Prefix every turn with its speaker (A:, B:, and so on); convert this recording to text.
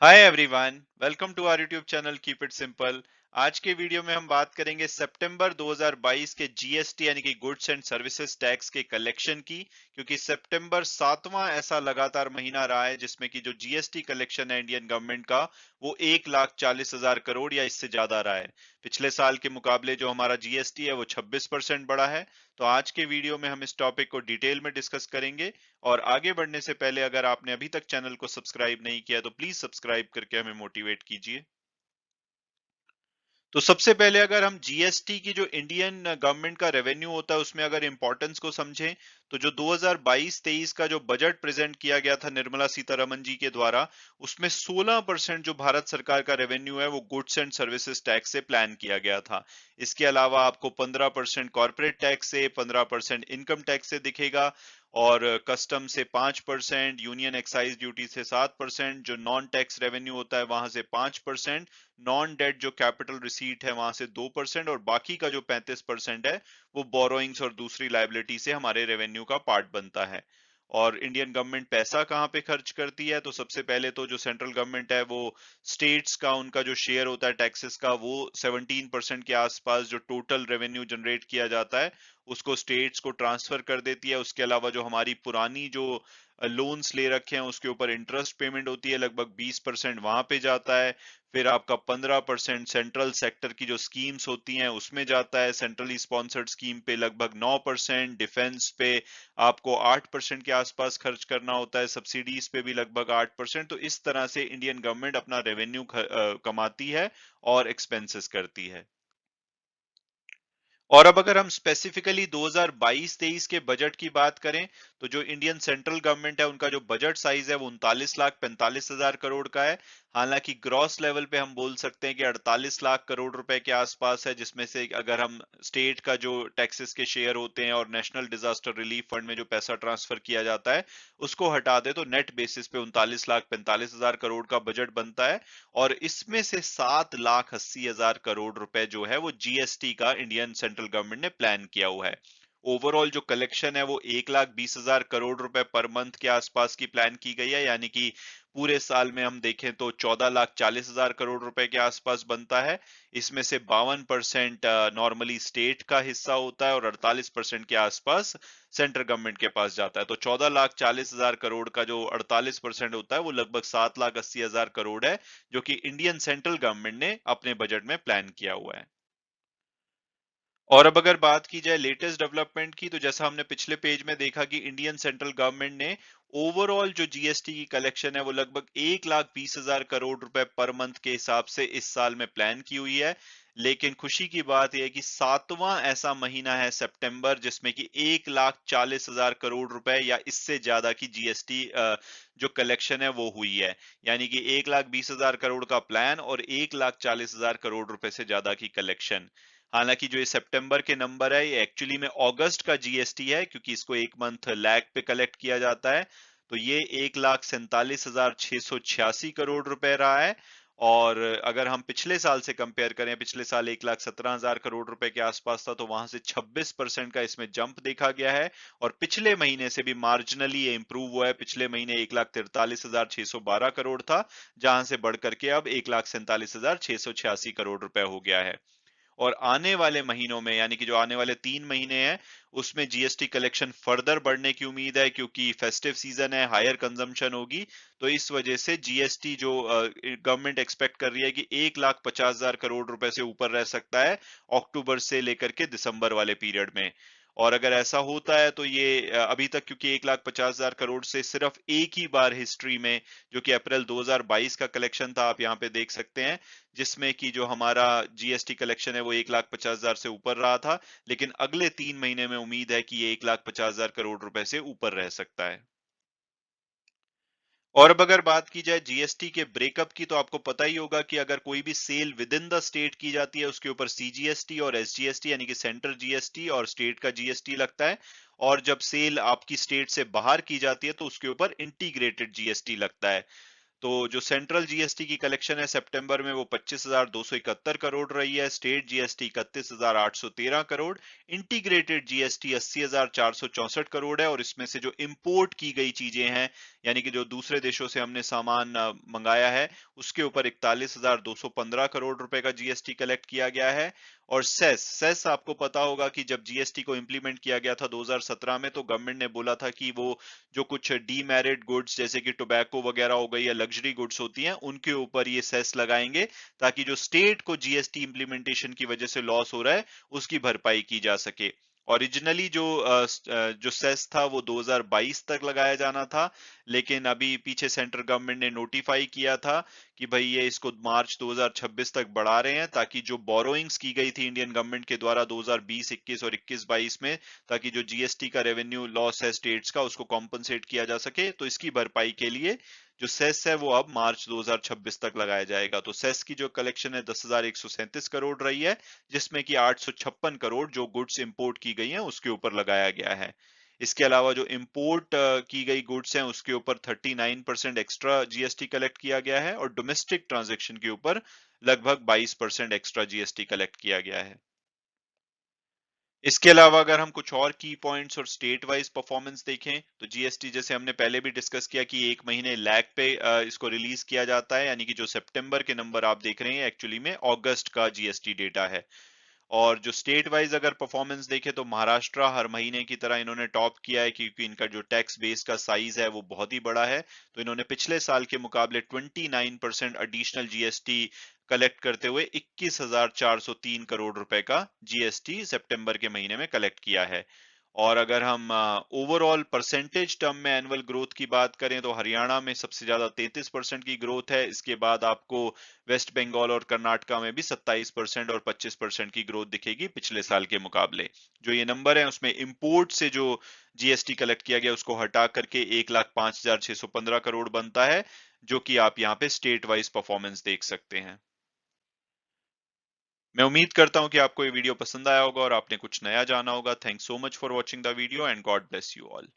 A: Hi everyone, welcome to our YouTube channel keep it simple. आज के video में हम बात करेंगे सितंबर 2022 के जीएसटी यानी कि गुड्स एंड सर्विसेज टैक्स के कलेक्शन की। क्योंकि सितंबर सातवां ऐसा लगातार महीना रहा है जिसमें कि जो जीएसटी कलेक्शन है इंडियन गवर्नमेंट का वो 1,40,000 करोड़ या इससे ज्यादा रहा है। पिछले साल के मुकाबले जो हमारा जीएसटी है वो 26% बढ़ा है। तो आज के वीडियो में हम इस टॉपिक को डिटेल में डिस्कस करेंगे। और आगे बढ़ने से पहले अगर आपने अभी तक चैनल को सब्सक्राइब नहीं किया तो प्लीज सब्सक्राइब करके हमें मोटिवेट कीजिए। तो सबसे पहले अगर हम जीएसटी की जो इंडियन गवर्नमेंट का रेवेन्यू होता है उसमें अगर इंपॉर्टेंस को समझें तो जो 2022-23 का जो बजट प्रेजेंट किया गया था निर्मला सीतारमन जी के द्वारा, उसमें 16% जो भारत सरकार का रेवेन्यू है वो गुड्स एंड सर्विसेज टैक्स से प्लान किया गया था। इसके अलावा आपको 15% कॉर्पोरेट टैक्स से, 15% इनकम टैक्स से दिखेगा, और कस्टम से 5%, यूनियन एक्साइज ड्यूटी से 7%, जो नॉन टैक्स रेवेन्यू होता है वहां से 5%, नॉन डेट जो कैपिटल रिसीट है वहां से 2%, और बाकी का जो 35% है वो बोरोइंग्स और दूसरी लाइबिलिटी से हमारे रेवेन्यू का पार्ट बनता है। और इंडियन गवर्नमेंट पैसा कहाँ पे खर्च करती है, तो सबसे पहले तो जो सेंट्रल गवर्नमेंट है वो स्टेट्स का उनका जो शेयर होता है टैक्सेस का वो 17% के आसपास जो टोटल रेवेन्यू जनरेट किया जाता है उसको स्टेट्स को ट्रांसफर कर देती है। उसके अलावा जो हमारी पुरानी जो लोन्स ले रखे हैं उसके ऊपर इंटरेस्ट पेमेंट होती है, लगभग 20% वहां पे जाता है। फिर आपका 15% सेंट्रल सेक्टर की जो स्कीम्स होती हैं उसमें जाता है, सेंट्रली स्पॉन्सर्ड स्कीम पे लगभग 9%, डिफेंस पे आपको 8% के आसपास खर्च करना होता है, सब्सिडीज पे भी लगभग 8%। तो इस तरह से इंडियन गवर्नमेंट अपना रेवेन्यू कमाती है और एक्सपेंसेस करती है। और अब अगर हम स्पेसिफिकली 2022-23 के बजट की बात करें तो जो इंडियन सेंट्रल गवर्नमेंट है उनका जो बजट साइज है वो 39,45,000 करोड़ का है। हालांकि ग्रॉस लेवल पे हम बोल सकते हैं कि 48 लाख करोड़ रुपए के आसपास है, जिसमें से अगर हम स्टेट का जो टैक्सेस के शेयर होते हैं और नेशनल डिजास्टर रिलीफ फंड में जो पैसा ट्रांसफर किया जाता है उसको हटा दे तो नेट बेसिस पे 39,45,000 करोड़ का बजट बनता है। और इसमें से 7,80,000 करोड़ रुपए जो है वो जीएसटी का इंडियन सेंट्रल गवर्नमेंट ने प्लान किया हुआ है। ओवरऑल जो कलेक्शन है वो 1,20,000 करोड़ रुपए पर मंथ के आसपास की प्लान की गई है, यानी कि पूरे साल में हम देखें तो 14,40,000 करोड़ रुपए के आसपास बनता है। इसमें से 52% नॉर्मली स्टेट का हिस्सा होता है और 48% के आसपास सेंट्रल गवर्नमेंट के पास जाता है। तो 14,40,000 करोड़ का जो 48% होता है वो लगभग 7,80,000 करोड़ है, जो कि इंडियन सेंट्रल गवर्नमेंट ने अपने बजट में प्लान किया हुआ है। और अब अगर बात की जाए लेटेस्ट डेवलपमेंट की, तो जैसा हमने पिछले पेज में देखा कि इंडियन सेंट्रल गवर्नमेंट ने ओवरऑल जो जीएसटी की कलेक्शन है वो लगभग 1,20,000 करोड़ रुपए पर मंथ के हिसाब से इस साल में प्लान की हुई है। लेकिन खुशी की बात यह है कि सातवां ऐसा महीना है सितंबर जिसमें कि 1,40,000 करोड़ रुपए या इससे ज्यादा की जीएसटी जो कलेक्शन है वो हुई है। यानी कि 1,20,000 करोड़ का प्लान और 1,40,000 करोड़ रुपए से ज्यादा की कलेक्शन। हालांकि जो ये सितंबर के नंबर है ये एक्चुअली में अगस्त का जीएसटी है, क्योंकि इसको एक मंथ लैग पे कलेक्ट किया जाता है। तो ये 1,47,686 करोड़ रुपए रहा है। और अगर हम पिछले साल से कंपेयर करें, पिछले साल 1,17,000 करोड़ रुपए के आसपास था, तो वहां से 26% का इसमें जंप देखा गया है। और पिछले महीने से भी मार्जिनली ये इंप्रूव हुआ है। पिछले महीने 1,43,612 करोड़ था, जहां से बढ़कर के अब 1,47,686 करोड़ रुपए हो गया है। और आने वाले महीनों में यानी कि जो आने वाले 3 महीने हैं उसमें जीएसटी कलेक्शन फर्दर बढ़ने की उम्मीद है, क्योंकि फेस्टिव सीजन है, हायर कंजम्पशन होगी। तो इस वजह से जीएसटी जो गवर्नमेंट एक्सपेक्ट कर रही है कि 1,50,000 करोड़ रुपए से ऊपर रह सकता है अक्टूबर से लेकर के दिसंबर वाले पीरियड में। और अगर ऐसा होता है तो ये अभी तक, क्योंकि 1,50,000 करोड़ से सिर्फ एक ही बार हिस्ट्री में, जो कि अप्रैल 2022 का कलेक्शन था, आप यहाँ पे देख सकते हैं, जिसमें कि जो हमारा जीएसटी कलेक्शन है वो 1,50,000 से ऊपर रहा था। लेकिन अगले 3 महीने में उम्मीद है कि ये 1,50,000 करोड़ रुपए से ऊपर रह सकता है। और अब अगर बात की जाए जीएसटी के ब्रेकअप की, तो आपको पता ही होगा कि अगर कोई भी sale within the state की जाती है उसके ऊपर सीजीएसटी और एसजीएसटी यानी कि सेंटर जीएसटी और स्टेट का जीएसटी लगता है। और जब सेल आपकी स्टेट से बाहर की जाती है तो उसके ऊपर इंटीग्रेटेड जीएसटी लगता है। तो जो सेंट्रल जीएसटी की कलेक्शन है सितंबर में वो 25,271 करोड़ रही है, state GST 31,813 crore, integrated GST 80,464 crore है, और इसमें से जो इंपोर्ट की गई चीजें हैं यानी कि जो दूसरे देशों से हमने सामान मंगाया है उसके ऊपर 41,215 करोड़ रुपए का जीएसटी कलेक्ट किया गया है। और सेस सेस आपको पता होगा कि जब जीएसटी को इंप्लीमेंट किया गया था 2017 में, तो गवर्नमेंट ने बोला था कि वो जो कुछ डीमेरिट गुड्स जैसे कि टोबैको वगैरह हो गई या लग्जरी गुड्स होती हैं उनके ऊपर ये सेस लगाएंगे, ताकि जो स्टेट को जीएसटी इंप्लीमेंटेशन की वजह से लॉस हो रहा है उसकी भरपाई की जा सके। ओरिजिनली जो सेस था वो 2022 तक लगाया जाना था, लेकिन अभी पीछे सेंट्रल गवर्नमेंट ने नोटिफाई किया था कि भाई ये इसको मार्च 2026 तक बढ़ा रहे हैं, ताकि जो बोरोइंग्स की गई थी इंडियन गवर्नमेंट के द्वारा 2020-21 और 21-22 में, ताकि जो जीएसटी का रेवेन्यू लॉस है स्टेट्स का उसको कॉम्पनसेट किया जा सके, तो इसकी भरपाई के लिए जो सेस है वो अब मार्च 2026 तक लगाया जाएगा। तो सेस की जो कलेक्शन है 10,137 करोड़ रही है, जिसमें कि 856 करोड़ जो गुड्स इंपोर्ट की गई हैं उसके ऊपर लगाया गया है। इसके अलावा जो इंपोर्ट की गई गुड्स हैं उसके ऊपर 39% एक्स्ट्रा जीएसटी कलेक्ट किया गया है, और डोमेस्टिक ट्रांजैक्शन के ऊपर लगभग 22% एक्स्ट्रा जीएसटी कलेक्ट किया गया है। इसके अलावा अगर हम कुछ और की पॉइंट्स और स्टेट वाइज परफॉर्मेंस देखें, तो जीएसटी जैसे हमने पहले भी डिस्कस किया कि एक महीने लैग पे इसको रिलीज किया जाता है, यानी कि जो सितंबर के नंबर आप देख रहे हैं एक्चुअली में अगस्त का जीएसटी डेटा है। और जो स्टेट वाइज अगर परफॉर्मेंस देखें तो महाराष्ट्र हर महीने की तरह इन्होंने टॉप किया है, क्योंकि इनका जो टैक्स बेस का साइज है वो बहुत ही बड़ा है। तो इन्होंने पिछले साल के मुकाबले 29% एडिशनल जीएसटी कलेक्ट करते हुए 21,403 करोड़ रुपए का जीएसटी सितंबर के महीने में कलेक्ट किया है। और अगर हम ओवरऑल परसेंटेज टर्म में एनुअल ग्रोथ की बात करें तो हरियाणा में सबसे ज्यादा 33% की ग्रोथ है। इसके बाद आपको वेस्ट बंगाल और कर्नाटका में भी 27% और 25% की ग्रोथ दिखेगी पिछले साल के मुकाबले। जो ये नंबर है उसमें इंपोर्ट से जो जीएसटी कलेक्ट किया गया उसको हटा करके 1,05,615 करोड़ बनता है, जो कि आप यहाँ पे स्टेट वाइज परफॉर्मेंस देख सकते हैं। मैं उम्मीद करता हूं कि आपको ये वीडियो पसंद आया होगा और आपने कुछ नया जाना होगा। Thanks so much for watching the video and God bless you all.